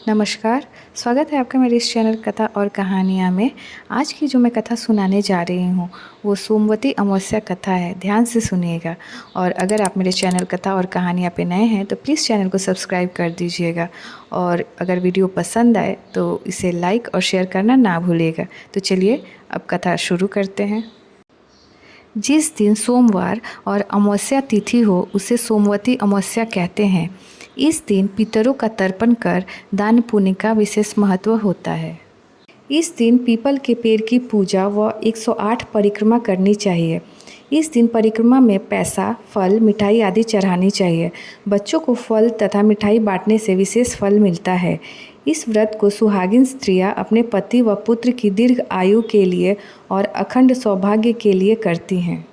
नमस्कार, स्वागत है आपका मेरे इस चैनल कथा और कहानियाँ में। आज की जो मैं कथा सुनाने जा रही हूँ वो सोमवती अमावस्या कथा है। ध्यान से सुनिएगा। और अगर आप मेरे चैनल कथा और कहानियाँ पे नए हैं तो प्लीज़ चैनल को सब्सक्राइब कर दीजिएगा। और अगर वीडियो पसंद आए तो इसे लाइक और शेयर करना ना भूलिएगा। तो चलिए अब कथा शुरू करते हैं। जिस दिन सोमवार और अमावस्या तिथि हो उसे सोमवती अमावस्या कहते हैं। इस दिन पितरों का तर्पण कर दान पुण्य का विशेष महत्व होता है। इस दिन पीपल के पेड़ की पूजा व 108 परिक्रमा करनी चाहिए। इस दिन परिक्रमा में पैसा, फल, मिठाई आदि चढ़ानी चाहिए। बच्चों को फल तथा मिठाई बांटने से विशेष फल मिलता है। इस व्रत को सुहागिन स्त्रियां अपने पति व पुत्र की दीर्घ आयु के लिए और अखंड सौभाग्य के लिए करती हैं।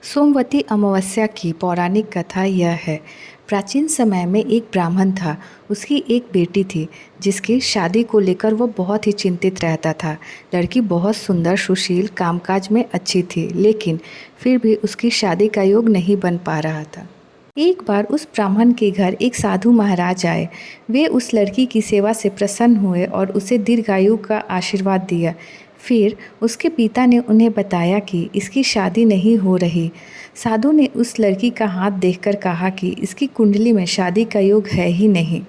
सोमवती अमावस्या की पौराणिक कथा यह है। प्राचीन समय में एक ब्राह्मण था। उसकी एक बेटी थी जिसकी शादी को लेकर वह बहुत ही चिंतित रहता था। लड़की बहुत सुंदर, सुशील, कामकाज में अच्छी थी, लेकिन फिर भी उसकी शादी का योग नहीं बन पा रहा था। एक बार उस ब्राह्मण के घर एक साधु महाराज आए। वे उस लड़की की सेवा से प्रसन्न हुए और उसे दीर्घायु का आशीर्वाद दिया। फिर उसके पिता ने उन्हें बताया कि इसकी शादी नहीं हो रही। साधु ने उस लड़की का हाथ देखकर कहा कि इसकी कुंडली में शादी का योग है ही नहीं।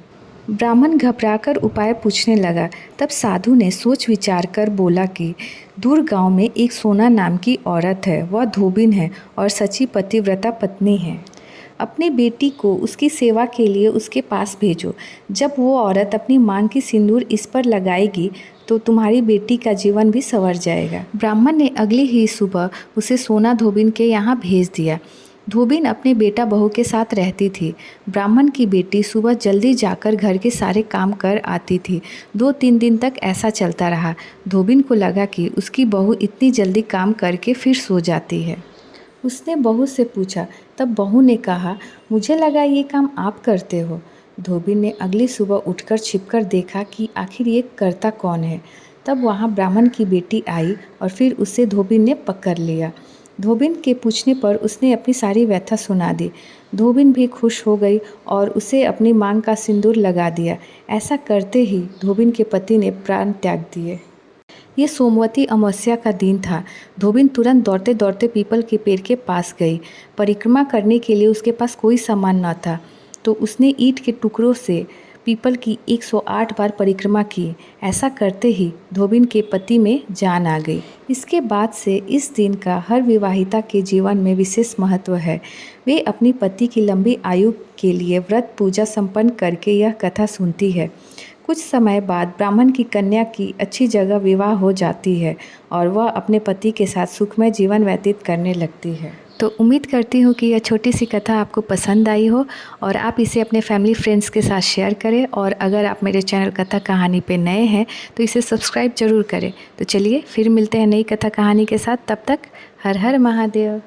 ब्राह्मण घबराकर उपाय पूछने लगा। तब साधु ने सोच विचार कर बोला कि दूर गांव में एक सोना नाम की औरत है। वह धोबिन है और सच्ची पतिव्रता पत्नी है। अपनी बेटी को उसकी सेवा के लिए उसके पास भेजो। जब वो औरत अपनी मांग की सिंदूर इस पर लगाएगी तो तुम्हारी बेटी का जीवन भी संवर जाएगा। ब्राह्मण ने अगली ही सुबह उसे सोना धोबिन के यहाँ भेज दिया। धोबिन अपने बेटा बहू के साथ रहती थी। ब्राह्मण की बेटी सुबह जल्दी जाकर घर के सारे काम कर आती थी। 2-3 दिन तक ऐसा चलता रहा। धोबिन को लगा कि उसकी बहू इतनी जल्दी काम करके फिर सो जाती है। उसने बहू से पूछा। तब बहू ने कहा, मुझे लगा ये काम आप करते हो। धोबिन ने अगली सुबह उठकर छिपकर देखा कि आखिर ये करता कौन है। तब वहाँ ब्राह्मण की बेटी आई और फिर उसे धोबिन ने पकड़ लिया। धोबिन के पूछने पर उसने अपनी सारी व्यथा सुना दी। धोबिन भी खुश हो गई और उसे अपनी मांग का सिंदूर लगा दिया। ऐसा करते ही धोबिन के पति ने प्राण त्याग दिए। ये सोमवती अमावस्या का दिन था। धोबिन तुरंत दौड़ते दौड़ते पीपल के पेड़ के पास गई। परिक्रमा करने के लिए उसके पास कोई सामान न था, तो उसने ईंट के टुकड़ों से पीपल की 108 बार परिक्रमा की। ऐसा करते ही धोबिन के पति में जान आ गई। इसके बाद से इस दिन का हर विवाहिता के जीवन में विशेष महत्व है। वे अपनी पति की लंबी आयु के लिए व्रत पूजा संपन्न करके यह कथा सुनती है। कुछ समय बाद ब्राह्मण की कन्या की अच्छी जगह विवाह हो जाती है और वह अपने पति के साथ सुखमय जीवन व्यतीत करने लगती है। तो उम्मीद करती हूँ कि यह छोटी सी कथा आपको पसंद आई हो और आप इसे अपने फैमिली फ्रेंड्स के साथ शेयर करें। और अगर आप मेरे चैनल कथा कहानी पे नए हैं तो इसे सब्सक्राइब ज़रूर करें। तो चलिए फिर मिलते हैं नई कथा कहानी के साथ। तब तक हर हर महादेव।